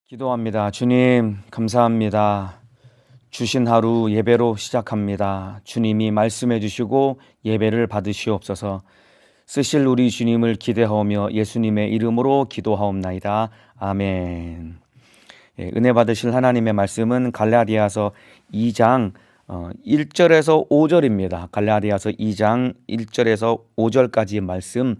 기도합니다. 주님, 감사합니다. 주신 하루 예배로 시작합니다. 주님이 말씀해 주시고 예배를 받으시옵소서. 쓰실 우리 주님을 기대하오며 예수님의 이름으로 기도하옵나이다. 아멘. 은혜 받으실 하나님의 말씀은 갈라디아서 2장 1절에서 5절입니다. 갈라디아서 2장 1절에서 5절까지의 말씀,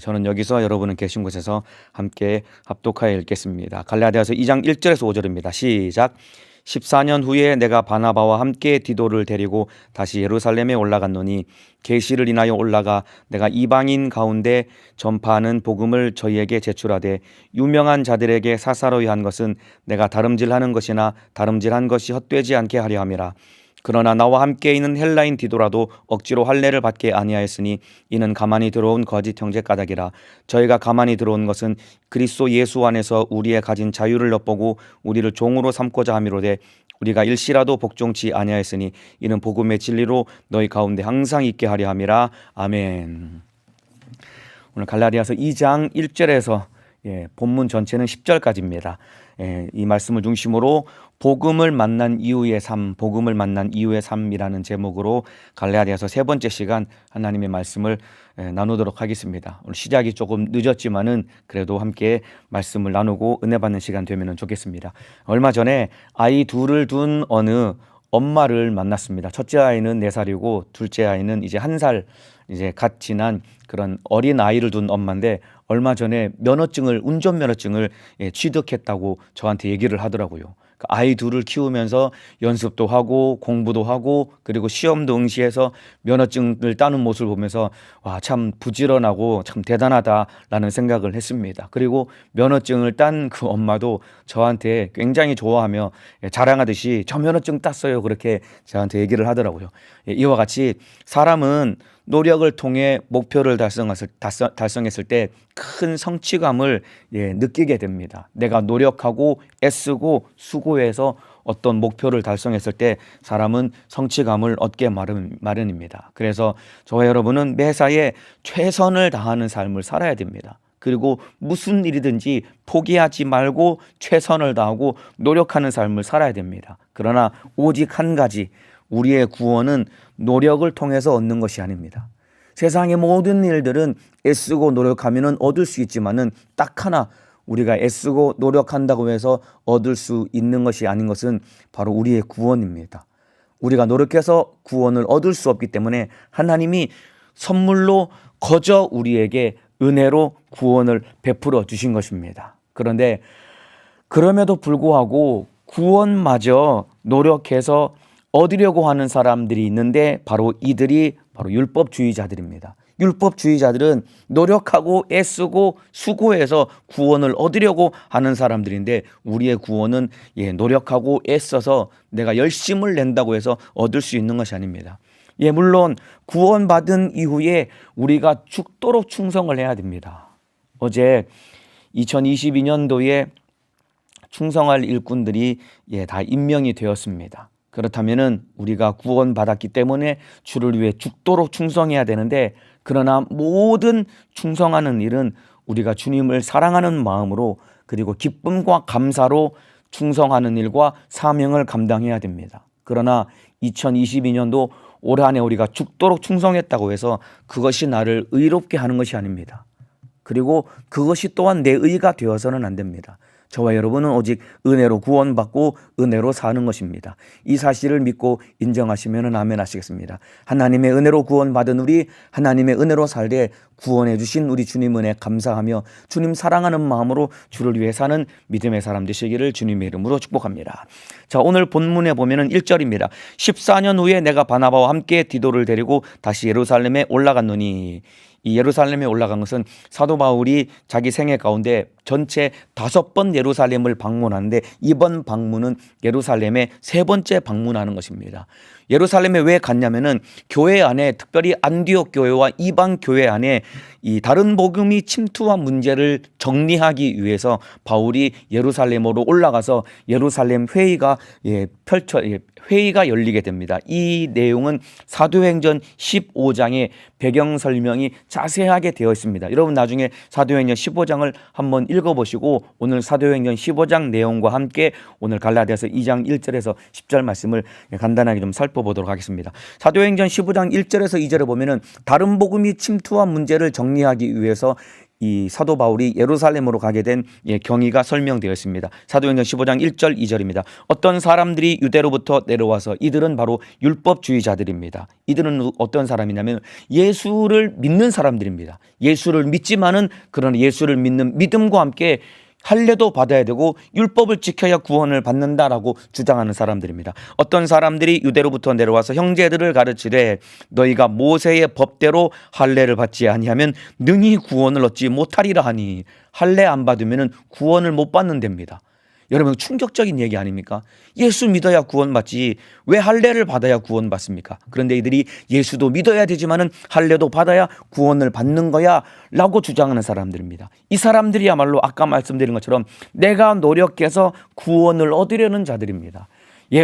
저는 여기서 여러분은 계신 곳에서 함께 합독하여 읽겠습니다. 갈라디아서 2장 1절에서 5절입니다. 시작. 14년 후에 내가 바나바와 함께 디도를 데리고 다시 예루살렘에 올라갔노니 계시를 인하여 올라가 내가 이방인 가운데 전파하는 복음을 저희에게 제출하되 유명한 자들에게 사사로이 한 것은 내가 다름질하는 것이나 다름질한 것이 헛되지 않게 하려 함이라. 그러나 나와 함께 있는 헬라인 디도라도 억지로 할례를 받게 아니하였으니 이는 가만히 들어온 거짓 형제 까닭이라. 저희가 가만히 들어온 것은 그리스도 예수 안에서 우리의 가진 자유를 엿보고 우리를 종으로 삼고자 함이로되 우리가 일시라도 복종치 아니하였으니 이는 복음의 진리로 너희 가운데 항상 있게 하려 함이라. 아멘. 오늘 갈라디아서 2장 1절에서 본문 전체는 10절까지입니다. 이 말씀을 중심으로 복음을 만난 이후의 삶, 복음을 만난 이후의 삶이라는 제목으로 갈라디아서 세 번째 시간 하나님의 말씀을 나누도록 하겠습니다. 오늘 시작이 조금 늦었지만은 그래도 함께 말씀을 나누고 은혜 받는 시간 되면 좋겠습니다. 얼마 전에 아이 둘을 둔 어느 엄마를 만났습니다. 첫째 아이는 4살이고 둘째 아이는 이제 1살 이제 갓 지난 그런 어린 아이를 둔 엄마인데 얼마 전에 운전면허증을 취득했다고 저한테 얘기를 하더라고요. 아이 둘을 키우면서 연습도 하고 공부도 하고 그리고 시험도 응시해서 면허증을 따는 모습을 보면서 와, 참 부지런하고 참 대단하다라는 생각을 했습니다. 그리고 면허증을 딴 그 엄마도 저한테 굉장히 좋아하며 자랑하듯이 저 면허증 땄어요, 그렇게 저한테 얘기를 하더라고요. 이와 같이 사람은 노력을 통해 목표를 달성했을 때 큰 성취감을 느끼게 됩니다. 내가 노력하고 애쓰고 수고해서 어떤 목표를 달성했을 때 사람은 성취감을 얻게 마련입니다. 그래서 저와 여러분은 매사에 최선을 다하는 삶을 살아야 됩니다. 그리고 무슨 일이든지 포기하지 말고 최선을 다하고 노력하는 삶을 살아야 됩니다. 그러나 오직 한 가지, 우리의 구원은 노력을 통해서 얻는 것이 아닙니다. 세상의 모든 일들은 애쓰고 노력하면 얻을 수 있지만은 딱 하나, 우리가 애쓰고 노력한다고 해서 얻을 수 있는 것이 아닌 것은 바로 우리의 구원입니다. 우리가 노력해서 구원을 얻을 수 없기 때문에 하나님이 선물로 거저 우리에게 은혜로 구원을 베풀어 주신 것입니다. 그런데 그럼에도 불구하고 구원마저 노력해서 얻으려고 하는 사람들이 있는데 바로 이들이 바로 율법주의자들입니다. 율법주의자들은 노력하고 애쓰고 수고해서 구원을 얻으려고 하는 사람들인데 우리의 구원은 노력하고 애써서 내가 열심을 낸다고 해서 얻을 수 있는 것이 아닙니다. 물론 구원받은 이후에 우리가 죽도록 충성을 해야 됩니다. 어제 2022년도에 충성할 일꾼들이 다 임명이 되었습니다. 그렇다면은 우리가 구원받았기 때문에 주를 위해 죽도록 충성해야 되는데, 그러나 모든 충성하는 일은 우리가 주님을 사랑하는 마음으로 그리고 기쁨과 감사로 충성하는 일과 사명을 감당해야 됩니다. 그러나 2022년도 올 한 해 우리가 죽도록 충성했다고 해서 그것이 나를 의롭게 하는 것이 아닙니다. 그리고 그것이 또한 내 의가 되어서는 안 됩니다. 저와 여러분은 오직 은혜로 구원받고 은혜로 사는 것입니다. 이 사실을 믿고 인정하시면 아멘 하시겠습니다. 하나님의 은혜로 구원받은 우리, 하나님의 은혜로 살되 구원해 주신 우리 주님 은혜 감사하며 주님 사랑하는 마음으로 주를 위해 사는 믿음의 사람 되시기를 주님의 이름으로 축복합니다. 자, 오늘 본문에 보면은 1절입니다. 14년 후에 내가 바나바와 함께 디도를 데리고 다시 예루살렘에 올라갔노니, 이 예루살렘에 올라간 것은 사도 바울이 자기 생애 가운데 전체 5번 예루살렘을 방문하는데 이번 방문은 예루살렘에 3번째 방문하는 것입니다. 예루살렘에 왜 갔냐면은 교회 안에, 특별히 안디옥 교회와 이방 교회 안에 이 다른 복음이 침투한 문제를 정리하기 위해서 바울이 예루살렘으로 올라가서 예루살렘 회의가 회의가 열리게 됩니다. 이 내용은 사도행전 15장에 배경 설명이 자세하게 되어 있습니다. 여러분 나중에 사도행전 15장을 한번 읽어보시고 오늘 사도행전 15장 내용과 함께 오늘 갈라디아서 2장 1절에서 10절 말씀을 간단하게 좀 살펴보도록 하겠습니다. 사도행전 15장 1절에서 2절을 보면은 다른 복음이 침투한 문제를 정리하기 위해서 이 사도 바울이 예루살렘으로 가게 된 경위가 설명되어 있습니다. 사도행전 15장 1절 2절입니다. 어떤 사람들이 유대로부터 내려와서 이들은 바로 율법주의자들입니다. 이들은 어떤 사람이냐면 예수를 믿는 사람들입니다. 예수를 믿지만은 그런 예수를 믿는 믿음과 함께 할례도 받아야 되고 율법을 지켜야 구원을 받는다라고 주장하는 사람들입니다. 어떤 사람들이 유대로부터 내려와서 형제들을 가르치되 너희가 모세의 법대로 할례를 받지 아니하면 능히 구원을 얻지 못하리라 하니 할례 안 받으면 구원을 못 받는답니다. 여러분 충격적인 얘기 아닙니까? 예수 믿어야 구원받지 왜 할례를 받아야 구원받습니까? 그런데 이들이 예수도 믿어야 되지만은 할례도 받아야 구원을 받는 거야 라고 주장하는 사람들입니다. 이 사람들이야말로 아까 말씀드린 것처럼 내가 노력해서 구원을 얻으려는 자들입니다.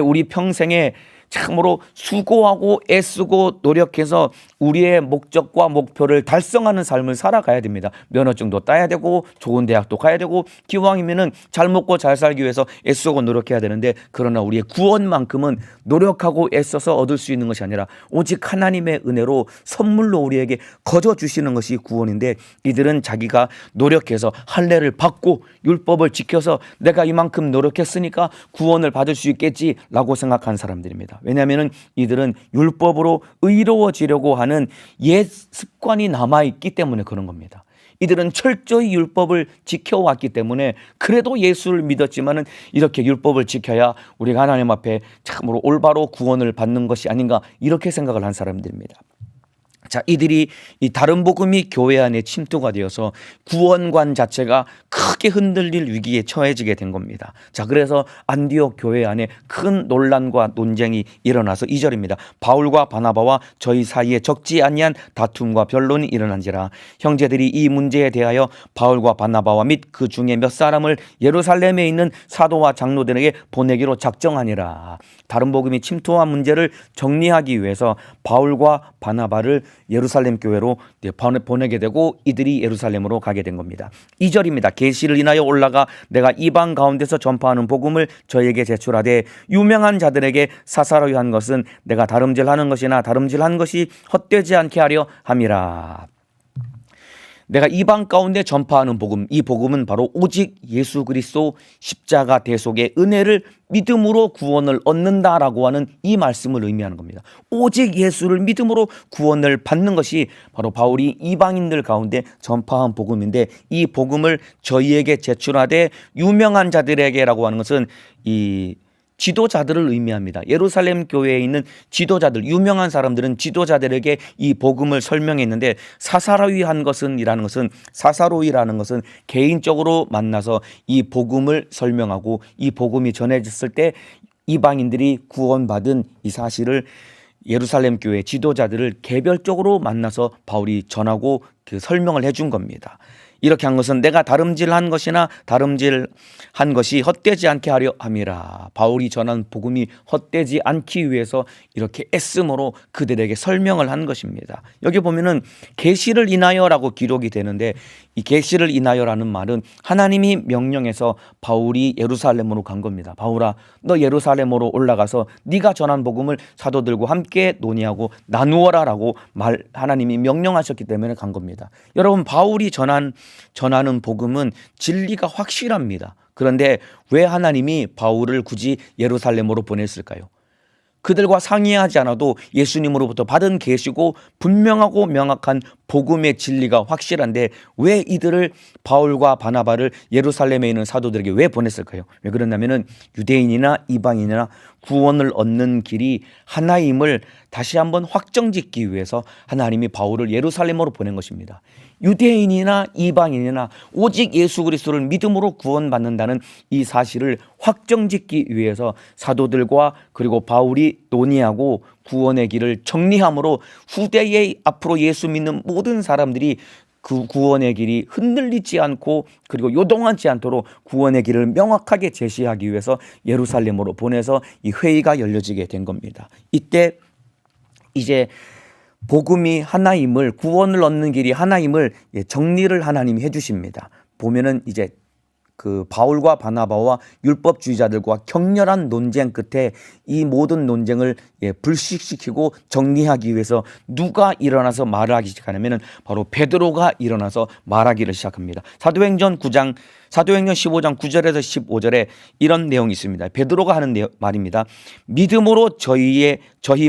우리 평생에 참으로 수고하고 애쓰고 노력해서 우리의 목적과 목표를 달성하는 삶을 살아가야 됩니다. 면허증도 따야 되고 좋은 대학도 가야 되고 기왕이면은 잘 먹고 잘 살기 위해서 애쓰고 노력해야 되는데 그러나 우리의 구원만큼은 노력하고 애써서 얻을 수 있는 것이 아니라 오직 하나님의 은혜로 선물로 우리에게 거저 주시는 것이 구원인데 이들은 자기가 노력해서 할례를 받고 율법을 지켜서 내가 이만큼 노력했으니까 구원을 받을 수 있겠지라고 생각한 사람들입니다. 왜냐하면 이들은 율법으로 의로워지려고 하는 옛 습관이 남아있기 때문에 그런 겁니다. 이들은 철저히 율법을 지켜왔기 때문에 그래도 예수를 믿었지만은 이렇게 율법을 지켜야 우리가 하나님 앞에 참으로 올바로 구원을 받는 것이 아닌가 이렇게 생각을 한 사람들입니다. 자, 이들이 이 다른 복음이 교회 안에 침투가 되어서 구원관 자체가 크게 흔들릴 위기에 처해지게 된 겁니다. 자, 그래서 안디옥 교회 안에 큰 논란과 논쟁이 일어나서 2절입니다. 바울과 바나바와 저희 사이에 적지 아니한 다툼과 변론이 일어난지라 형제들이 이 문제에 대하여 바울과 바나바와 및 그 중에 몇 사람을 예루살렘에 있는 사도와 장로들에게 보내기로 작정하니라. 다른 복음이 침투한 문제를 정리하기 위해서 바울과 바나바를 예루살렘 교회로 보내게 되고 이들이 예루살렘으로 가게 된 겁니다. 2절입니다. 계시를 인하여 올라가 내가 이방 가운데서 전파하는 복음을 저에게 제출하되 유명한 자들에게 사사로이 한 것은 내가 다름질하는 것이나 다름질한 것이 헛되지 않게 하려 함이라. 내가 이방 가운데 전파하는 복음, 이 복음은 바로 오직 예수 그리스도 십자가 대속의 은혜를 믿음으로 구원을 얻는다라고 하는 이 말씀을 의미하는 겁니다. 오직 예수를 믿음으로 구원을 받는 것이 바로 바울이 이방인들 가운데 전파한 복음인데 이 복음을 저희에게 제출하되 유명한 자들에게라고 하는 것은 이 지도자들을 의미합니다. 예루살렘 교회에 있는 지도자들, 유명한 사람들은 지도자들에게 이 복음을 설명했는데 사사로이라는 것은 개인적으로 만나서 이 복음을 설명하고 이 복음이 전해졌을 때 이방인들이 구원받은 이 사실을 예루살렘 교회 지도자들을 개별적으로 만나서 바울이 전하고 그 설명을 해준 겁니다. 이렇게 한 것은 내가 다름질한 것이나 다름질한 것이 헛되지 않게 하려 함이라. 바울이 전한 복음이 헛되지 않기 위해서 이렇게 애씀으로 그들에게 설명을 한 것입니다. 여기 보면은 계시를 인하여라고 기록이 되는데 이 계시를 인하여라는 말은 하나님이 명령해서 바울이 예루살렘으로 간 겁니다. 바울아, 너 예루살렘으로 올라가서 네가 전한 복음을 사도들과 함께 논의하고 나누어라라고 하나님이 명령하셨기 때문에 간 겁니다. 여러분, 바울이 전하는 복음은 진리가 확실합니다. 그런데 왜 하나님이 바울을 굳이 예루살렘으로 보냈을까요? 그들과 상의하지 않아도 예수님으로부터 받은 계시고 분명하고 명확한 복음의 진리가 확실한데 왜 이들을 바울과 바나바를 예루살렘에 있는 사도들에게 왜 보냈을까요? 왜 그러냐면은 유대인이나 이방인이나 구원을 얻는 길이 하나임을 다시 한번 확정짓기 위해서 하나님이 바울을 예루살렘으로 보낸 것입니다. 유대인이나 이방인이나 오직 예수 그리스도를 믿음으로 구원받는다는 이 사실을 확정짓기 위해서 사도들과 그리고 바울이 논의하고 구원의 길을 정리함으로 후대에 앞으로 예수 믿는 모든 사람들이 그 구원의 길이 흔들리지 않고 그리고 요동하지 않도록 구원의 길을 명확하게 제시하기 위해서 예루살렘으로 보내서 이 회의가 열려지게 된 겁니다. 이때 이제 복음이 하나임을, 구원을 얻는 길이 하나임을 정리를 하나님이 해주십니다. 보면은 이제 그 바울과 바나바와 율법주의자들과 격렬한 논쟁 끝에 이 모든 논쟁을 불식시키고 정리하기 위해서 누가 일어나서 말을 하기 시작하냐면 바로 베드로가 일어나서 말하기를 시작합니다. 사도행전 15장 9절에서 15절에 이런 내용이 있습니다. 베드로가 하는 말입니다. 믿음으로 저희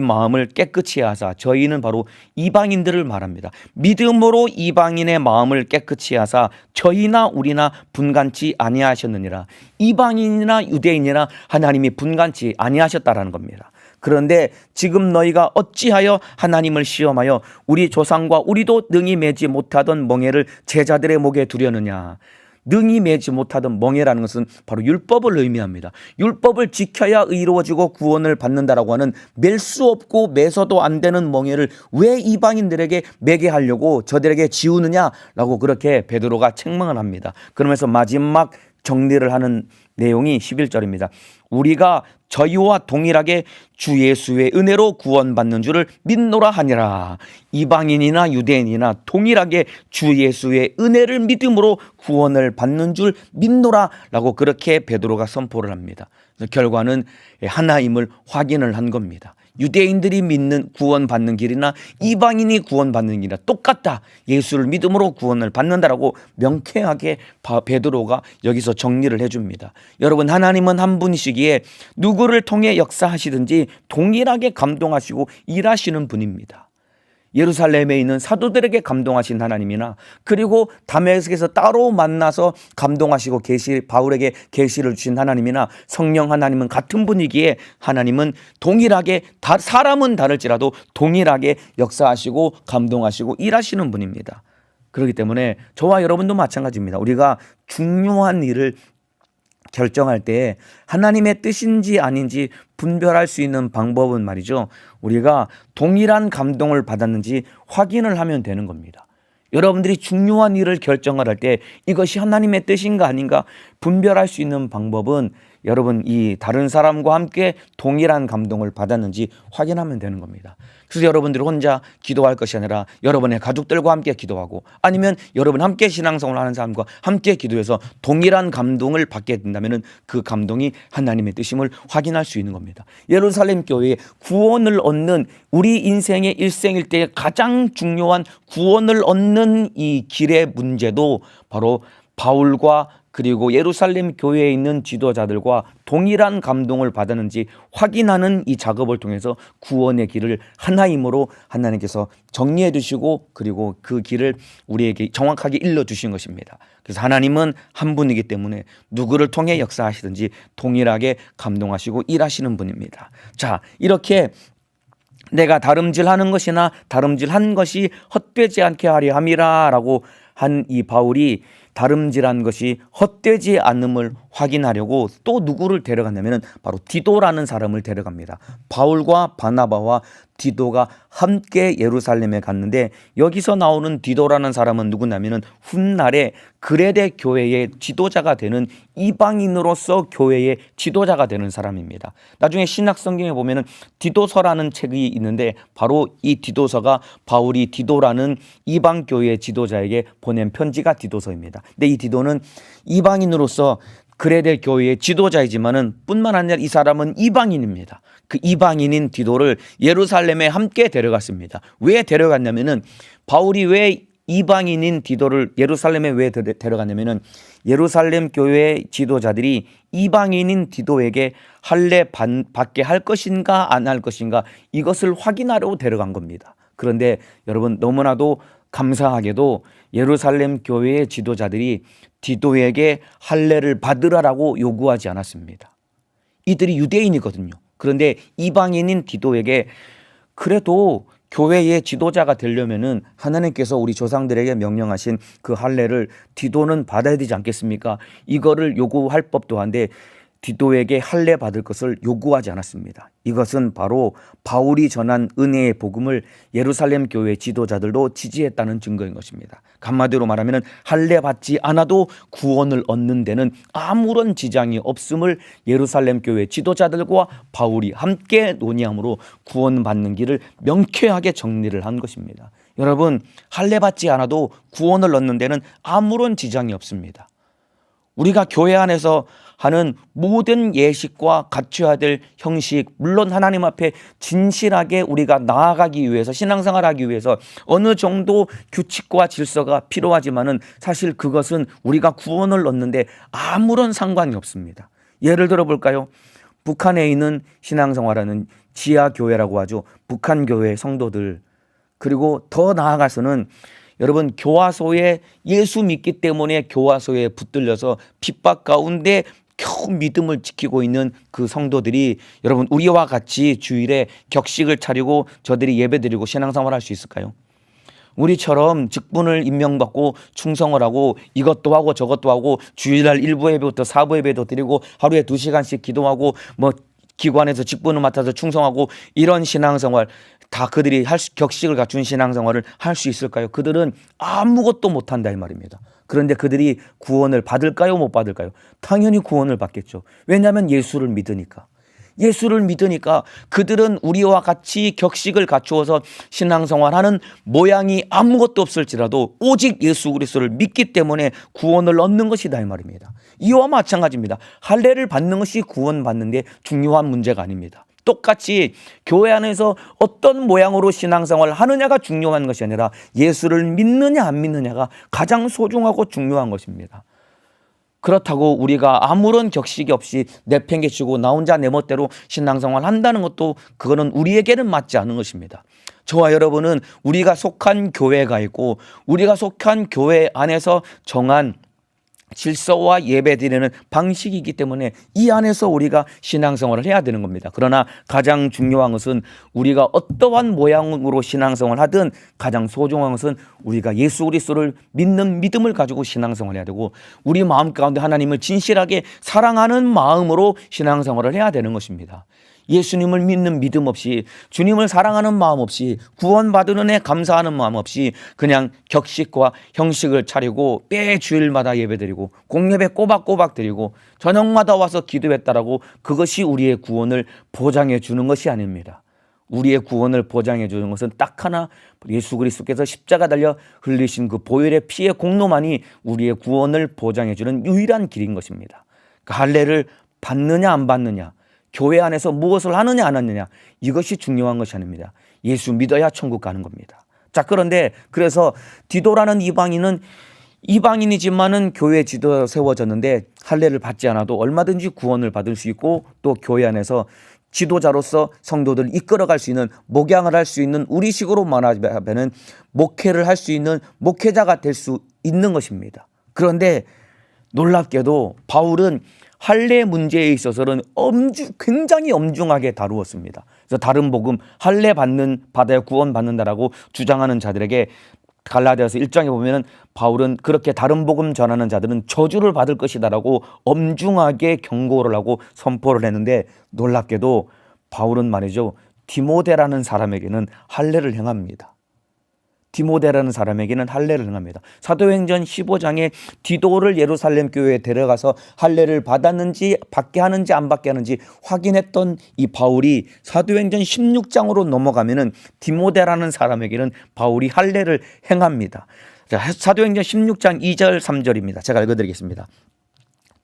마음을 깨끗이 하사, 저희는 바로 이방인들을 말합니다. 믿음으로 이방인의 마음을 깨끗이 하사 저희나 우리나 분간치 아니하셨느니라. 이방인이나 유대인이나 하나님이 분간치 아니하셨다라는 겁니다. 그런데 지금 너희가 어찌하여 하나님을 시험하여 우리 조상과 우리도 능히 매지 못하던 멍에를 제자들의 목에 두려느냐. 능히 매지 못하던 멍에라는 것은 바로 율법을 의미합니다. 율법을 지켜야 의로워지고 구원을 받는다라고 하는 맬 수 없고 매서도 안 되는 멍에를 왜 이방인들에게 매게 하려고 저들에게 지우느냐라고 그렇게 베드로가 책망을 합니다. 그러면서 마지막 정리를 하는 내용이 11절입니다. 우리가 저희와 동일하게 주 예수의 은혜로 구원받는 줄을 믿노라 하니라. 이방인이나 유대인이나 동일하게 주 예수의 은혜를 믿음으로 구원을 받는 줄 믿노라 라고 그렇게 베드로가 선포를 합니다. 결과는 하나임을 확인을 한 겁니다. 유대인들이 믿는 구원받는 길이나 이방인이 구원받는 길이나 똑같다. 예수를 믿음으로 구원을 받는다라고 명쾌하게 베드로가 여기서 정리를 해줍니다. 여러분, 하나님은 한 분이시기에 누구를 통해 역사하시든지 동일하게 감동하시고 일하시는 분입니다. 예루살렘에 있는 사도들에게 감동하신 하나님이나 그리고 다메섹에서 따로 만나서 감동하시고 바울에게 계시를 주신 하나님이나 성령 하나님은 같은 분이기에 하나님은 동일하게 사람은 다를지라도 동일하게 역사하시고 감동하시고 일하시는 분입니다. 그렇기 때문에 저와 여러분도 마찬가지입니다. 우리가 중요한 일을 결정할 때 하나님의 뜻인지 아닌지 분별할 수 있는 방법은 말이죠, 우리가 동일한 감동을 받았는지 확인을 하면 되는 겁니다. 여러분들이 중요한 일을 결정을 할 때 이것이 하나님의 뜻인가 아닌가 분별할 수 있는 방법은 여러분 이 다른 사람과 함께 동일한 감동을 받았는지 확인하면 되는 겁니다. 그래서 여러분들이 혼자 기도할 것이 아니라 여러분의 가족들과 함께 기도하고 아니면 여러분 함께 신앙생활을 하는 사람과 함께 기도해서 동일한 감동을 받게 된다면 그 감동이 하나님의 뜻임을 확인할 수 있는 겁니다. 예루살렘 교회에 구원을 얻는 우리 인생의 일생일대의 가장 중요한 구원을 얻는 이 길의 문제도 바로 바울과 그리고 예루살렘 교회에 있는 지도자들과 동일한 감동을 받았는지 확인하는 이 작업을 통해서 구원의 길을 하나임으로 하나님께서 정리해 주시고 그리고 그 길을 우리에게 정확하게 일러주신 것입니다. 그래서 하나님은 한 분이기 때문에 누구를 통해 역사하시든지 동일하게 감동하시고 일하시는 분입니다. 자, 이렇게 내가 다름질하는 것이나 다름질한 것이 헛되지 않게 하려 함이라 라고 한 이 바울이 다름질한 것이 헛되지 않음을 확인하려고 또 누구를 데려갔냐면 바로 디도라는 사람을 데려갑니다. 바울과 바나바와 디도가 함께 예루살렘에 갔는데 여기서 나오는 디도라는 사람은 누구냐면 훗날에 그레데 교회의 지도자가 되는 이방인으로서 교회의 지도자가 되는 사람입니다. 나중에 신약 성경에 보면은 디도서라는 책이 있는데 바로 이 디도서가 바울이 디도라는 이방 교회의 지도자에게 보낸 편지가 디도서입니다. 근데 이 디도는 이방인으로서 그레데 교회의 지도자이지만은 뿐만 아니라 이 사람은 이방인입니다. 그 이방인인 디도를 예루살렘에 함께 데려갔습니다. 왜 데려갔냐면은 바울이 왜 이방인인 디도를 예루살렘에 왜 데려갔냐면은 예루살렘 교회의 지도자들이 이방인인 디도에게 할례 받게 할 것인가 안 할 것인가 이것을 확인하려고 데려간 겁니다. 그런데 여러분 너무나도 감사하게도 예루살렘 교회의 지도자들이 디도에게 할례를 받으라라고 요구하지 않았습니다. 이들이 유대인이거든요. 그런데 이방인인 디도에게 그래도 교회의 지도자가 되려면은 하나님께서 우리 조상들에게 명령하신 그 할례를 디도는 받아야 되지 않겠습니까? 이거를 요구할 법도 한데 디도에게 할례 받을 것을 요구하지 않았습니다. 이것은 바로 바울이 전한 은혜의 복음을 예루살렘 교회 지도자들도 지지했다는 증거인 것입니다. 한마디로 말하면 할례 받지 않아도 구원을 얻는 데는 아무런 지장이 없음을 예루살렘 교회 지도자들과 바울이 함께 논의함으로 구원받는 길을 명쾌하게 정리를 한 것입니다. 여러분, 할례 받지 않아도 구원을 얻는 데는 아무런 지장이 없습니다. 우리가 교회 안에서 하는 모든 예식과 갖춰야 될 형식, 물론 하나님 앞에 진실하게 우리가 나아가기 위해서, 신앙생활하기 위해서 어느 정도 규칙과 질서가 필요하지만은 사실 그것은 우리가 구원을 얻는데 아무런 상관이 없습니다. 예를 들어 볼까요? 북한에 있는 신앙생활하는 지하교회라고 하죠. 북한교회 성도들, 그리고 더 나아가서는 여러분, 교화소에 예수 믿기 때문에 교화소에 붙들려서 핍박 가운데 겨우 믿음을 지키고 있는 그 성도들이 여러분, 우리와 같이 주일에 격식을 차리고 저들이 예배드리고 신앙생활 할 수 있을까요? 우리처럼 직분을 임명받고 충성을 하고 이것도 하고 저것도 하고 주일날 1부 예배부터 4부 예배도 드리고 하루에 2시간씩 기도하고 기관에서 직분을 맡아서 충성하고 이런 신앙생활 다 그들이 격식을 갖춘 신앙생활을 할 수 있을까요? 그들은 아무것도 못한다 이 말입니다. 그런데 그들이 구원을 받을까요? 못 받을까요? 당연히 구원을 받겠죠. 왜냐하면 예수를 믿으니까. 예수를 믿으니까 그들은 우리와 같이 격식을 갖추어서 신앙생활하는 모양이 아무것도 없을지라도 오직 예수 그리스도를 믿기 때문에 구원을 얻는 것이다 이 말입니다. 이와 마찬가지입니다. 할례를 받는 것이 구원받는 데 중요한 문제가 아닙니다. 똑같이 교회 안에서 어떤 모양으로 신앙생활을 하느냐가 중요한 것이 아니라 예수를 믿느냐 안 믿느냐가 가장 소중하고 중요한 것입니다. 그렇다고 우리가 아무런 격식이 없이 내팽개치고 나 혼자 내 멋대로 신앙생활을 한다는 것도 그거는 우리에게는 맞지 않은 것입니다. 저와 여러분은 우리가 속한 교회가 있고 우리가 속한 교회 안에서 정한 질서와 예배드리는 방식이기 때문에 이 안에서 우리가 신앙생활을 해야 되는 겁니다. 그러나 가장 중요한 것은 우리가 어떠한 모양으로 신앙생활을 하든 가장 소중한 것은 우리가 예수 그리스도를 믿는 믿음을 가지고 신앙생활을 해야 되고 우리 마음 가운데 하나님을 진실하게 사랑하는 마음으로 신앙생활을 해야 되는 것입니다. 예수님을 믿는 믿음 없이 주님을 사랑하는 마음 없이 구원받은 은혜 감사하는 마음 없이 그냥 격식과 형식을 차리고 매 주일마다 예배드리고 공예배 꼬박꼬박 드리고 저녁마다 와서 기도했다라고 그것이 우리의 구원을 보장해 주는 것이 아닙니다. 우리의 구원을 보장해 주는 것은 딱 하나, 예수 그리스도께서 십자가 달려 흘리신 그 보혈의 피의 공로만이 우리의 구원을 보장해 주는 유일한 길인 것입니다. 그 할례를 받느냐 안 받느냐, 교회 안에서 무엇을 하느냐 안 하느냐, 이것이 중요한 것이 아닙니다. 예수 믿어야 천국 가는 겁니다. 자, 그런데 그래서 디도라는 이방인은 이방인이지만은 교회 지도가 세워졌는데 할례를 받지 않아도 얼마든지 구원을 받을 수 있고 또 교회 안에서 지도자로서 성도들을 이끌어갈 수 있는, 목양을 할 수 있는, 우리식으로 말하면 목회를 할 수 있는 목회자가 될 수 있는 것입니다. 그런데 놀랍게도 바울은 할례 문제에 있어서는 굉장히 엄중하게 다루었습니다. 그래서 다른 복음, 할례 받아야 구원 받는다라고 주장하는 자들에게 갈라디아서 1장에 보면은 바울은 그렇게 다른 복음 전하는 자들은 저주를 받을 것이다라고 엄중하게 경고를 하고 선포를 했는데 놀랍게도 바울은 말이죠, 디모데라는 사람에게는 할례를 행합니다. 디모데라는 사람에게는 할례를 행합니다. 사도행전 15장에 디도를 예루살렘 교회에 데려가서 할례를 받았는지 받게 하는지 안 받게 하는지 확인했던 이 바울이 사도행전 16장으로 넘어가면은 디모데라는 사람에게는 바울이 할례를 행합니다. 자, 사도행전 16장 2절 3절입니다. 제가 읽어드리겠습니다.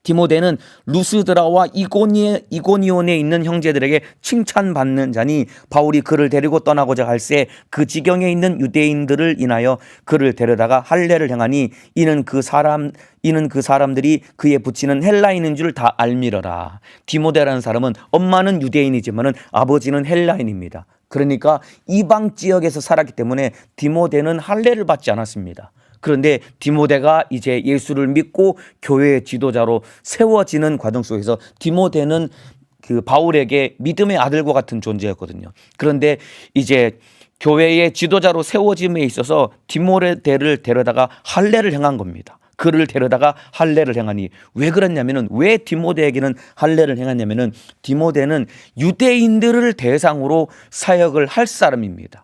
디모데는 루스드라와 이고니온에 있는 형제들에게 칭찬받는 자니 바울이 그를 데리고 떠나고자 할새 그 지경에 있는 유대인들을 인하여 그를 데려다가 할례를 행하니 이는 그 사람들이 그에 붙이는 헬라인인 줄 다 알미러라. 디모데라는 사람은 엄마는 유대인이지만은 아버지는 헬라인입니다. 그러니까 이방 지역에서 살았기 때문에 디모데는 할례를 받지 않았습니다. 그런데 디모데가 이제 예수를 믿고 교회의 지도자로 세워지는 과정 속에서 디모데는 그 바울에게 믿음의 아들과 같은 존재였거든요. 그런데 이제 교회의 지도자로 세워짐에 있어서 디모데를 데려다가 할례를 행한 겁니다. 그를 데려다가 할례를 행하니. 왜 그랬냐면은, 왜 디모데에게는 할례를 행했냐면은, 디모데는 유대인들을 대상으로 사역을 할 사람입니다.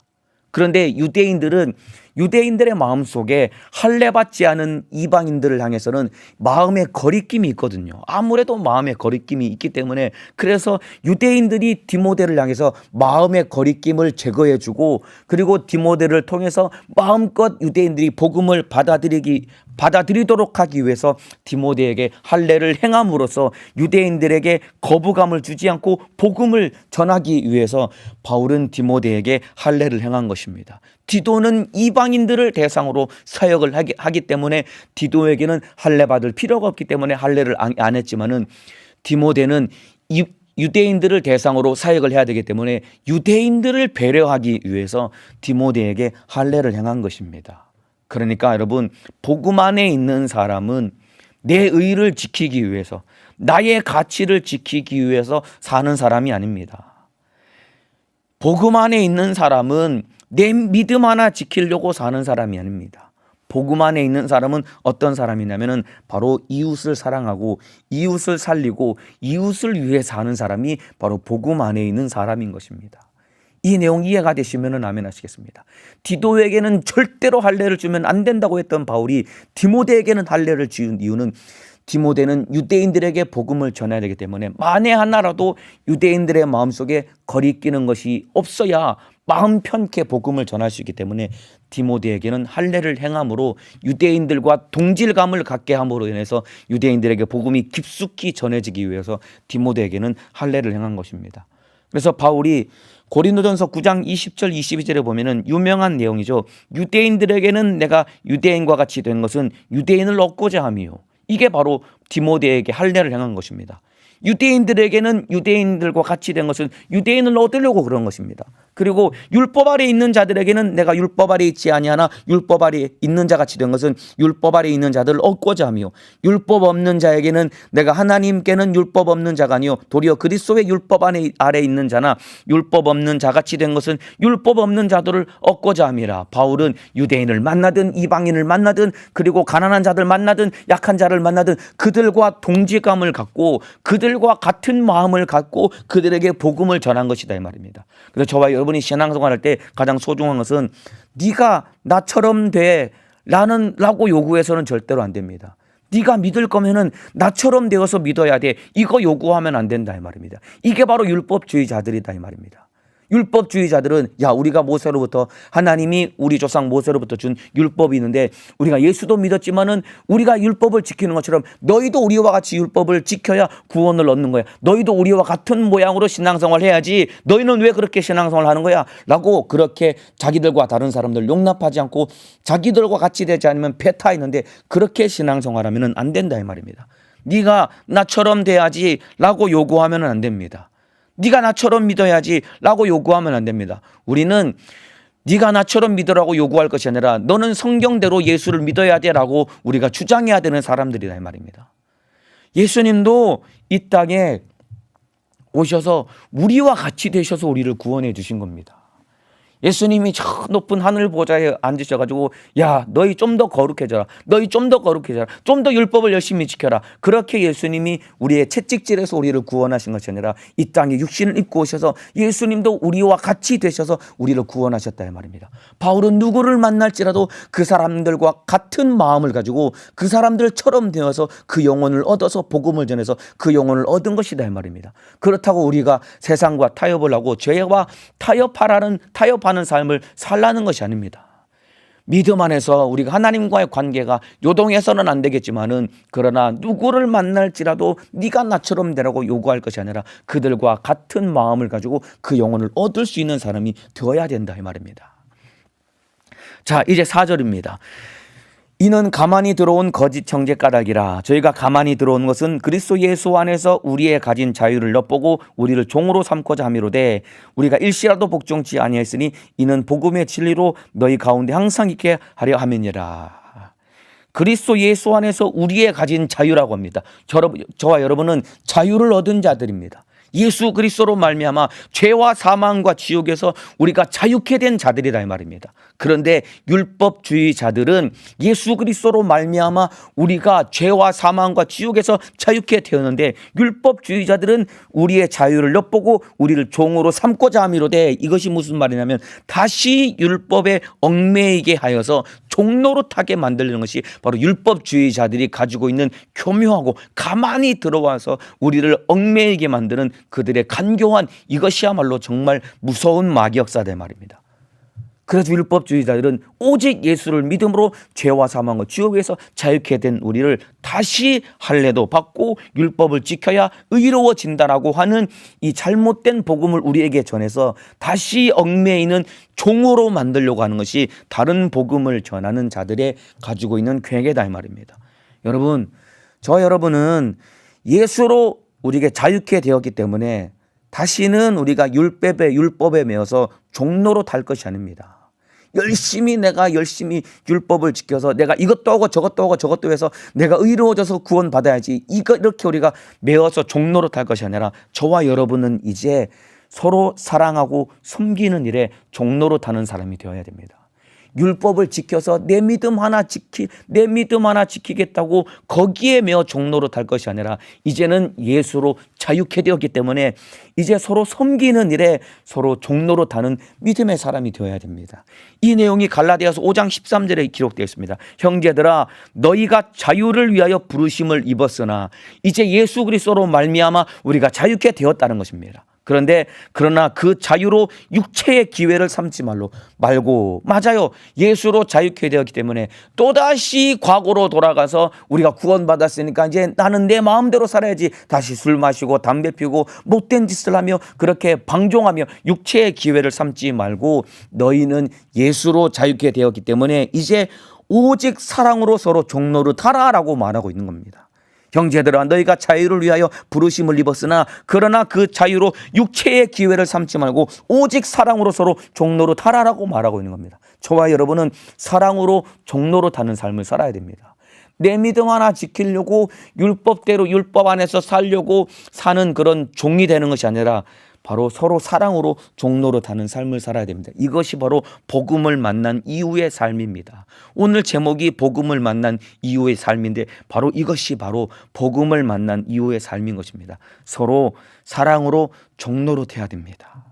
그런데 유대인들의 마음속에 할례 받지 않은 이방인들을 향해서는 마음의 거리낌이 있거든요. 아무래도 마음의 거리낌이 있기 때문에, 그래서 유대인들이 디모데를 향해서 마음의 거리낌을 제거해주고, 그리고 디모데를 통해서 마음껏 유대인들이 복음을 받아들이도록 하기 위해서 디모데에게 할례를 행함으로써 유대인들에게 거부감을 주지 않고 복음을 전하기 위해서 바울은 디모데에게 할례를 행한 것입니다. 디도는 이방인들을 대상으로 사역을 하기 때문에 디도에게는 할례 받을 필요가 없기 때문에 할례를 안 했지만은, 디모데는 유대인들을 대상으로 사역을 해야 되기 때문에 유대인들을 배려하기 위해서 디모데에게 할례를 행한 것입니다. 그러니까 여러분, 복음 안에 있는 사람은 내 의를 지키기 위해서, 나의 가치를 지키기 위해서 사는 사람이 아닙니다. 복음 안에 있는 사람은 내 믿음 하나 지키려고 사는 사람이 아닙니다. 복음 안에 있는 사람은 어떤 사람이냐면은 바로 이웃을 사랑하고 이웃을 살리고 이웃을 위해 사는 사람이 바로 복음 안에 있는 사람인 것입니다. 이 내용 이해가 되시면 아멘 하시겠습니다. 디도에게는 절대로 할례를 주면 안 된다고 했던 바울이 디모데에게는 할례를 지은 이유는, 디모데는 유대인들에게 복음을 전해야 되기 때문에 만에 하나라도 유대인들의 마음속에 거리끼는 것이 없어야 마음 편케 복음을 전할 수 있기 때문에 디모데에게는 할례를 행함으로 유대인들과 동질감을 갖게 함으로 인해서 유대인들에게 복음이 깊숙이 전해지기 위해서 디모데에게는 할례를 행한 것입니다. 그래서 바울이 고린도전서 9장 20절 22절에 보면은 유명한 내용이죠. 유대인들에게는 내가 유대인과 같이 된 것은 유대인을 얻고자 함이요. 이게 바로 디모데에게 할례를 행한 것입니다. 유대인들에게는 유대인들과 같이 된 것은 유대인을 얻으려고 그런 것입니다. 그리고 율법 아래 있는 자들에게는 내가 율법 아래 있지 아니하나 율법 아래 있는 자 같이 된 것은 율법 아래 있는 자들을 얻고자 하며, 율법 없는 자에게는 내가 하나님께는 율법 없는 자가 아니요 도리어 그리스도의 율법 아래 있는 자나 율법 없는 자 같이 된 것은 율법 없는 자들을 얻고자 함이라. 바울은 유대인을 만나든 이방인을 만나든 그리고 가난한 자들 만나든 약한 자를 만나든 그들과 동지감을 갖고 그들과 같은 마음을 갖고 그들에게 복음을 전한 것이다 이 말입니다. 그래서 저와 여러분이 신앙생활할 때 가장 소중한 것은 네가 나처럼 돼 라고 요구해서는 절대로 안 됩니다. 네가 믿을 거면은 나처럼 되어서 믿어야 돼, 이거 요구하면 안 된다 이 말입니다. 이게 바로 율법주의자들이다 이 말입니다. 율법주의자들은 우리가 모세로부터, 하나님이 우리 조상 모세로부터 준 율법이 있는데 우리가 예수도 믿었지만은 우리가 율법을 지키는 것처럼 너희도 우리와 같이 율법을 지켜야 구원을 얻는 거야. 너희도 우리와 같은 모양으로 신앙생활 해야지. 너희는 왜 그렇게 신앙생활 하는 거야? 라고 그렇게 자기들과 다른 사람들 용납하지 않고 자기들과 같이 되지 않으면 배타 있는데 그렇게 신앙생활하면 안 된다 이 말입니다. 네가 나처럼 돼야지 라고 요구하면 안 됩니다. 네가 나처럼 믿어야지 라고 요구하면 안 됩니다. 우리는 네가 나처럼 믿으라고 요구할 것이 아니라 너는 성경대로 예수를 믿어야 돼 라고 우리가 주장해야 되는 사람들이다 이 말입니다. 예수님도 이 땅에 오셔서 우리와 같이 되셔서 우리를 구원해 주신 겁니다. 예수님이 저 높은 하늘 보좌에 앉으셔가지고 너희 좀 더 거룩해져라, 너희 좀 더 거룩해져라, 좀 더 율법을 열심히 지켜라. 그렇게 예수님이 우리의 채찍질에서 우리를 구원하신 것이 아니라 이 땅에 육신을 입고 오셔서 예수님도 우리와 같이 되셔서 우리를 구원하셨다 이 말입니다. 바울은 누구를 만날지라도 그 사람들과 같은 마음을 가지고 그 사람들처럼 되어서 그 영혼을 얻어서 복음을 전해서 그 영혼을 얻은 것이다 이 말입니다. 그렇다고 우리가 세상과 타협을 하고 죄와 타협하는 삶을 살라는 것이 아닙니다. 믿음 안에서 우리가 하나님과의 관계가 요동해서는 안 되겠지만은, 그러나 누구를 만날지라도 네가 나처럼 되라고 요구할 것이 아니라 그들과 같은 마음을 가지고 그 영혼을 얻을 수 있는 사람이 되어야 된다 이 말입니다. 자, 이제 4절입니다. 이는 가만히 들어온 거짓 형제가락이라. 저희가 가만히 들어온 것은 그리스도 예수 안에서 우리의 가진 자유를 엿보고 우리를 종으로 삼고자 함이로되, 우리가 일시라도 복종치 아니하였으니 이는 복음의 진리로 너희 가운데 항상 있게 하려 함이니라. 그리스도 예수 안에서 우리의 가진 자유라고 합니다. 저와 여러분은 자유를 얻은 자들입니다. 예수 그리스도로 말미암아 죄와 사망과 지옥에서 우리가 자유케 된 자들이다 이 말입니다. 그런데 율법주의자들은 예수 그리스도로 말미암아 우리가 죄와 사망과 지옥에서 자유케 되었는데, 율법주의자들은 우리의 자유를 엿보고 우리를 종으로 삼고자 함이로되, 이것이 무슨 말이냐면 다시 율법에 얽매이게 하여서 종노릇하게 만들는 것이 바로 율법주의자들이 가지고 있는 교묘하고 가만히 들어와서 우리를 얽매이게 만드는 그들의 간교한, 이것이야말로 정말 무서운 마귀역사다 말입니다. 그래서 율법주의자들은 오직 예수를 믿음으로 죄와 사망과 지옥에서 자유케 된 우리를 다시 할례도 받고 율법을 지켜야 의로워진다라고 하는 이 잘못된 복음을 우리에게 전해서 다시 얽매이는 종으로 만들려고 하는 것이 다른 복음을 전하는 자들의 가지고 있는 괴계다 이 말입니다. 여러분, 여러분은 예수로 우리에게 자유케 되었기 때문에 다시는 우리가 율법에 매어서 종로로 탈 것이 아닙니다. 내가 열심히 율법을 지켜서 내가 이것도 하고 저것도 해서 내가 의로워져서 구원받아야지, 이렇게 우리가 매어서 종로로 탈 것이 아니라 저와 여러분은 이제 서로 사랑하고 섬기는 일에 종로로 타는 사람이 되어야 됩니다. 율법을 지켜서 내 믿음 하나 지키겠다고 거기에 매어 종로로 탈 것이 아니라 이제는 예수로 자유케 되었기 때문에 이제 서로 섬기는 일에 서로 종로로 타는 믿음의 사람이 되어야 됩니다. 이 내용이 갈라디아서 5장 13절에 기록되어 있습니다. 형제들아, 너희가 자유를 위하여 부르심을 입었으나 이제 예수 그리스도로 말미암아 우리가 자유케 되었다는 것입니다. 그러나 그 자유로 육체의 기회를 삼지 말고 맞아요. 예수로 자유케 되었기 때문에 또다시 과거로 돌아가서 우리가 구원받았으니까 이제 나는 내 마음대로 살아야지, 다시 술 마시고 담배 피우고 못된 짓을 하며 그렇게 방종하며 육체의 기회를 삼지 말고 너희는 예수로 자유케 되었기 때문에 이제 오직 사랑으로 서로 종노릇하라라고 말하고 있는 겁니다. 형제들아, 너희가 자유를 위하여 부르심을 입었으나 그러나 그 자유로 육체의 기회를 삼지 말고 오직 사랑으로 서로 종노릇하라라고 말하고 있는 겁니다. 저와 여러분은 사랑으로 종노릇하는 삶을 살아야 됩니다. 내 믿음 하나 지키려고 율법대로 율법 안에서 살려고 사는 그런 종이 되는 것이 아니라 바로 서로 사랑으로 종노릇하는 삶을 살아야 됩니다. 이것이 바로 복음을 만난 이후의 삶입니다. 오늘 제목이 복음을 만난 이후의 삶인데 바로 이것이 바로 복음을 만난 이후의 삶인 것입니다. 서로 사랑으로 종노릇해야 됩니다.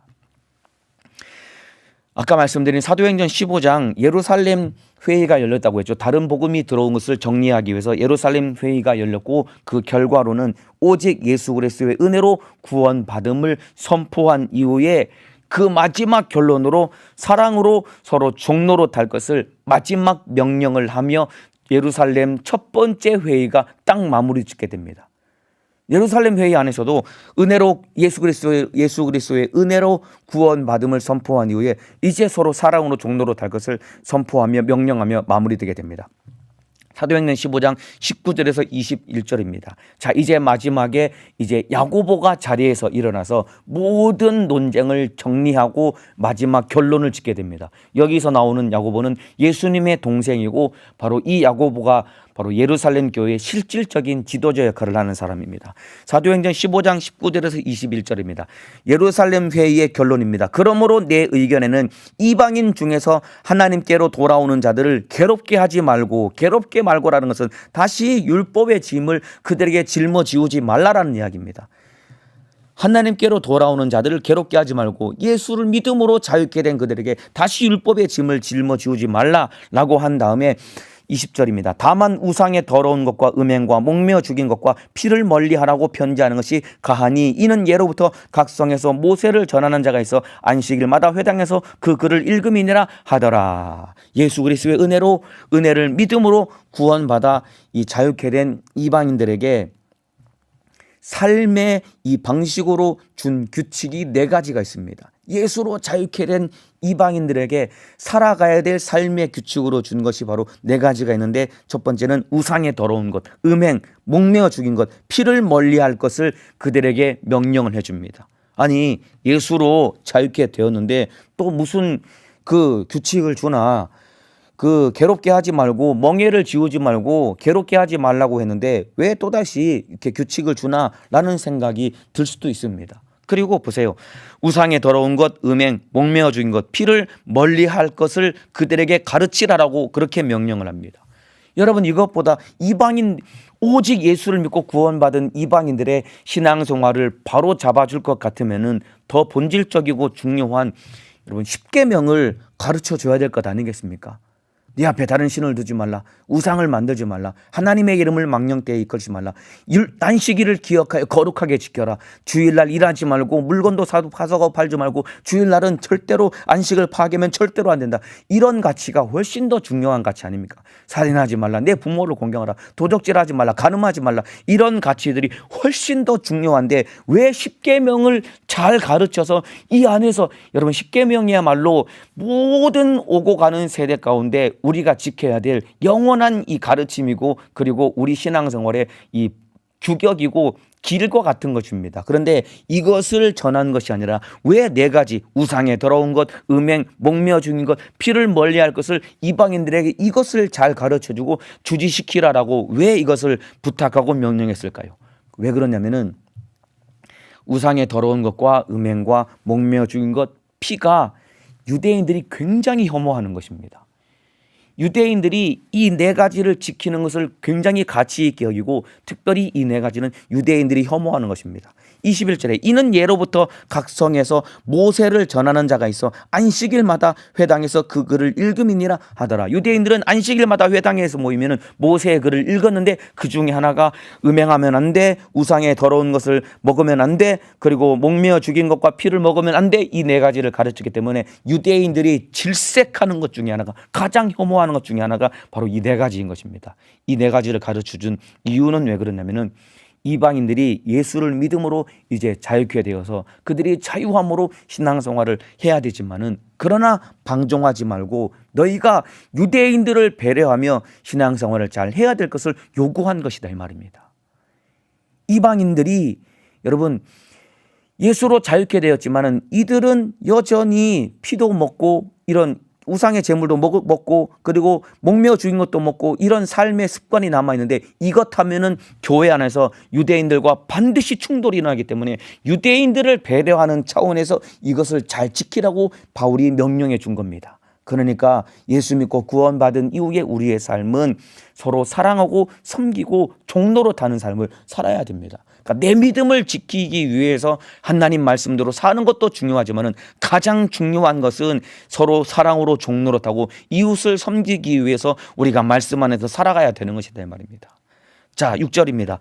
아까 말씀드린 사도행전 15장 예루살렘 회의가 열렸다고 했죠. 다른 복음이 들어온 것을 정리하기 위해서 예루살렘 회의가 열렸고 그 결과로는 오직 예수 그리스도의 은혜로 구원받음을 선포한 이후에 그 마지막 결론으로 사랑으로 서로 종노릇할 것을 마지막 명령을 하며 예루살렘 첫 번째 회의가 딱 마무리 짓게 됩니다. 예루살렘 회의 안에서도 은혜로 예수 그리스도의 은혜로 구원받음을 선포한 이후에 이제 서로 사랑으로 종노릇할 것을 선포하며 명령하며 마무리되게 됩니다. 사도행전 15장 19절에서 21절입니다. 자, 이제 마지막에 이제 야고보가 자리에서 일어나서 모든 논쟁을 정리하고 마지막 결론을 짓게 됩니다. 여기서 나오는 야고보는 예수님의 동생이고 바로 이 야고보가 바로 예루살렘 교회의 실질적인 지도자 역할을 하는 사람입니다. 사도행전 15장 19절에서 21절입니다. 예루살렘 회의의 결론입니다. 그러므로 내 의견에는 이방인 중에서 하나님께로 돌아오는 자들을 괴롭게 말고라는 것은 다시 율법의 짐을 그들에게 짊어지우지 말라라는 이야기입니다. 하나님께로 돌아오는 자들을 괴롭게 하지 말고 예수를 믿음으로 자유케 된 그들에게 다시 율법의 짐을 짊어지우지 말라라고 한 다음에 20절입니다. 다만 우상의 더러운 것과 음행과 목매어 죽인 것과 피를 멀리하라고 편지하는 것이 가하니 이는 예로부터 각 성에서 모세를 전하는 자가 있어 안식일마다 회당에서 그 글을 읽음이니라 하더라. 예수 그리스도의 은혜를 믿음으로 구원받아 이 자유케 된 이방인들에게 삶의 이 방식으로 준 규칙이 4가지가 있습니다. 예수로 자유케 된 이방인들에게 살아가야 될 삶의 규칙으로 준 것이 바로 4가지가 있는데, 첫 번째는 우상의 더러운 것, 음행, 목매어 죽인 것, 피를 멀리할 것을 그들에게 명령을 해줍니다. 아니, 예수로 자유케 되었는데 또 무슨 그 규칙을 주나, 그 괴롭게 하지 말고 멍에를 지우지 말고 괴롭게 하지 말라고 했는데 왜 또다시 이렇게 규칙을 주나라는 생각이 들 수도 있습니다. 그리고 보세요. 우상의 더러운 것, 음행, 목매어 죽인 것, 피를 멀리할 것을 그들에게 가르치라라고 그렇게 명령을 합니다. 여러분, 이것보다 이방인, 오직 예수를 믿고 구원받은 이방인들의 신앙생활을 바로 잡아줄 것 같으면은 더 본질적이고 중요한 여러분 10계명을 가르쳐 줘야 될 것 아니겠습니까? 네 앞에 다른 신을 두지 말라. 우상을 만들지 말라. 하나님의 이름을 망령되이 이끌지 말라. 안식일을 기억하여 거룩하게 지켜라. 주일날 일하지 말고 물건도 사서 팔지 말고 주일날은 절대로 안식을 파괴하면 절대로 안 된다. 이런 가치가 훨씬 더 중요한 가치 아닙니까? 살인하지 말라. 내 부모를 공경하라. 도적질하지 말라. 간음하지 말라. 이런 가치들이 훨씬 더 중요한데 왜 10계명을 잘 가르쳐서 이 안에서 여러분 10계명이야말로 모든 오고 가는 세대 가운데 우리가 지켜야 될 영원한 이 가르침이고 그리고 우리 신앙생활의 이 규격이고 길과 같은 것입니다. 그런데 이것을 전하는 것이 아니라 왜 네 가지 우상에 더러운 것, 음행, 목매어 죽인 것, 피를 멀리할 것을 이방인들에게 이것을 잘 가르쳐주고 주지시키라라고 왜 이것을 부탁하고 명령했을까요? 왜 그러냐면은 우상에 더러운 것과 음행과 목매어 죽인 것, 피가 유대인들이 굉장히 혐오하는 것입니다. 유대인들이 이 네 가지를 지키는 것을 굉장히 가치 있게 여기고 특별히 이 네 가지는 유대인들이 혐오하는 것입니다. 21절에 이는 예로부터 각 성에서 모세를 전하는 자가 있어 안식일마다 회당에서 그 글을 읽음이니라 하더라. 유대인들은 안식일마다 회당에서 모이면 모세의 글을 읽었는데 그 중에 하나가 음행하면 안 돼, 우상의 더러운 것을 먹으면 안 돼, 그리고 목매어 죽인 것과 피를 먹으면 안 돼, 이 네 가지를 가르치기 때문에 유대인들이 질색하는 것 중에 하나가 가장 혐오하는 것 중에 하나가 바로 이 네 가지인 것입니다. 이 네 가지를 가르쳐준 이유는 왜 그러냐면은 이방인들이 예수를 믿음으로 이제 자유케 되어서 그들이 자유함으로 신앙생활을 해야 되지만은 그러나 방종하지 말고 너희가 유대인들을 배려하며 신앙생활을 잘 해야 될 것을 요구한 것이다 이 말입니다. 이방인들이 여러분 예수로 자유케 되었지만은 이들은 여전히 피도 먹고 이런 우상의 제물도 먹고 그리고 목매어 죽인 것도 먹고 이런 삶의 습관이 남아있는데 이것 하면은 교회 안에서 유대인들과 반드시 충돌이 일어나기 때문에 유대인들을 배려하는 차원에서 이것을 잘 지키라고 바울이 명령해 준 겁니다. 그러니까 예수 믿고 구원받은 이후에 우리의 삶은 서로 사랑하고 섬기고 종로로 타는 삶을 살아야 됩니다. 그러니까 내 믿음을 지키기 위해서 하나님 말씀대로 사는 것도 중요하지만 가장 중요한 것은 서로 사랑으로 종로로 타고 이웃을 섬기기 위해서 우리가 말씀 안에서 살아가야 되는 것이다 말입니다. 자, 6절입니다.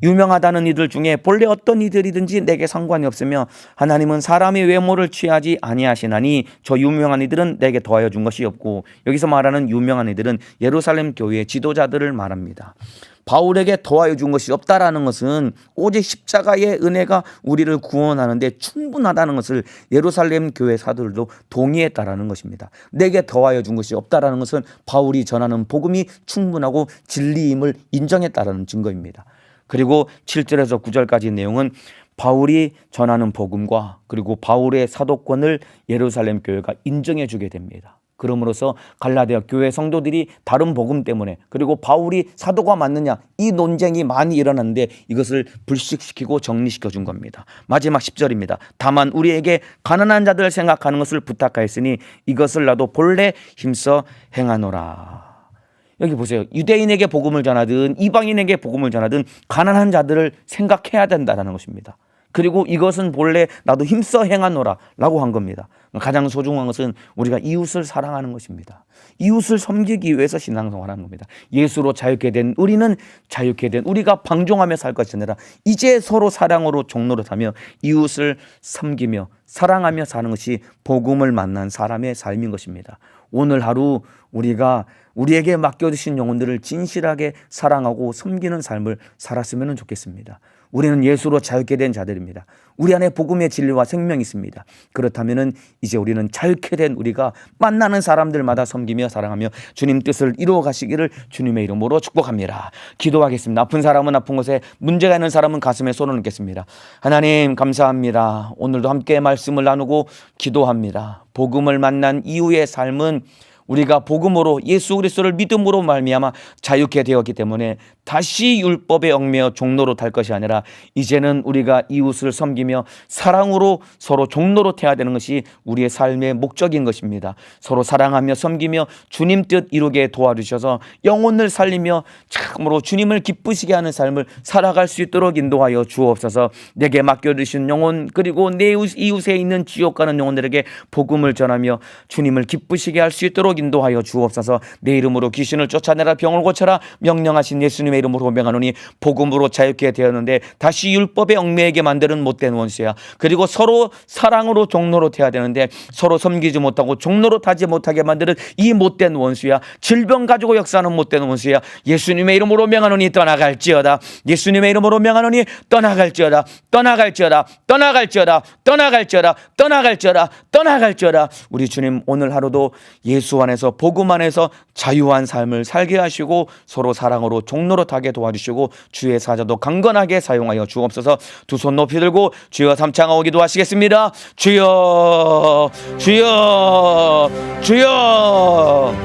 유명하다는 이들 중에 본래 어떤 이들이든지 내게 상관이 없으며 하나님은 사람의 외모를 취하지 아니하시나니 저 유명한 이들은 내게 더하여 준 것이 없고, 여기서 말하는 유명한 이들은 예루살렘 교회의 지도자들을 말합니다. 바울에게 더하여 준 것이 없다라는 것은 오직 십자가의 은혜가 우리를 구원하는데 충분하다는 것을 예루살렘 교회 사도들도 동의했다라는 것입니다. 내게 더하여 준 것이 없다라는 것은 바울이 전하는 복음이 충분하고 진리임을 인정했다라는 증거입니다. 그리고 7절에서 9절까지 내용은 바울이 전하는 복음과 그리고 바울의 사도권을 예루살렘 교회가 인정해 주게 됩니다. 그럼으로써 갈라디아 교회 성도들이 다른 복음 때문에 그리고 바울이 사도가 맞느냐 이 논쟁이 많이 일어났는데 이것을 불식시키고 정리시켜 준 겁니다. 마지막 10절입니다. 다만 우리에게 가난한 자들 생각하는 것을 부탁하였으니 이것을 나도 본래 힘써 행하노라. 여기 보세요. 유대인에게 복음을 전하든 이방인에게 복음을 전하든 가난한 자들을 생각해야 된다는 것입니다. 그리고 이것은 본래 나도 힘써 행하노라 라고 한 겁니다. 가장 소중한 것은 우리가 이웃을 사랑하는 것입니다. 이웃을 섬기기 위해서 신앙생활하는 겁니다. 예수로 자유케 된 우리는 자유케 된 우리가 방종하며 살 것이 아니라 이제 서로 사랑으로 종로로 타며 이웃을 섬기며 사랑하며 사는 것이 복음을 만난 사람의 삶인 것입니다. 오늘 하루 우리가 우리에게 맡겨주신 영혼들을 진실하게 사랑하고 섬기는 삶을 살았으면 좋겠습니다. 우리는 예수로 자유케 된 자들입니다. 우리 안에 복음의 진리와 생명이 있습니다. 그렇다면 이제 우리는 자유케 된 우리가 만나는 사람들마다 섬기며 사랑하며 주님 뜻을 이루어 가시기를 주님의 이름으로 축복합니다. 기도하겠습니다. 아픈 사람은 아픈 곳에, 문제가 있는 사람은 가슴에 손을 얹겠습니다. 하나님 감사합니다. 오늘도 함께 말씀을 나누고 기도합니다. 복음을 만난 이후의 삶은 우리가 복음으로 예수 그리스도를 믿음으로 말미암아 자유케 되었기 때문에 다시 율법에 얽매여 종로로 탈 것이 아니라 이제는 우리가 이웃을 섬기며 사랑으로 서로 종로로 태야 되는 것이 우리의 삶의 목적인 것입니다. 서로 사랑하며 섬기며 주님 뜻 이루게 도와주셔서 영혼을 살리며 참으로 주님을 기쁘시게 하는 삶을 살아갈 수 있도록 인도하여 주옵소서. 내게 맡겨주신 영혼 그리고 내 이웃에 있는 지옥 가는 영혼들에게 복음을 전하며 주님을 기쁘시게 할 수 있도록 인도하여 주옵소서. 내 이름으로 귀신을 쫓아내라 병을 고쳐라 명령하신 예수님의 이름으로 명하노니 복음으로 자유케 되었는데 다시 율법의 얽매이게 만드는 못된 원수야. 그리고 서로 사랑으로 종로로 태야 되는데 서로 섬기지 못하고 종로로 타지 못하게 만드는 이 못된 원수야. 질병 가지고 역사하는 못된 원수야. 예수님의 이름으로 명하노니 떠나갈지어다. 예수님의 이름으로 명하노니 떠나갈지어다. 떠나갈지어다. 떠나갈지어다. 떠나갈지어다. 떠나갈지어다. 떠나갈지어다. 우리 주님 오늘 하루도 예수 안에서 복음 안에서 자유한 삶을 살게 하시고 서로 사랑으로 종로로 타게 도와주시고 주의 사자도 강건하게 사용하여 주옵소서. 두 손 높이 들고 주여 삼창하고 기도하시겠습니다. 주여 주여 주여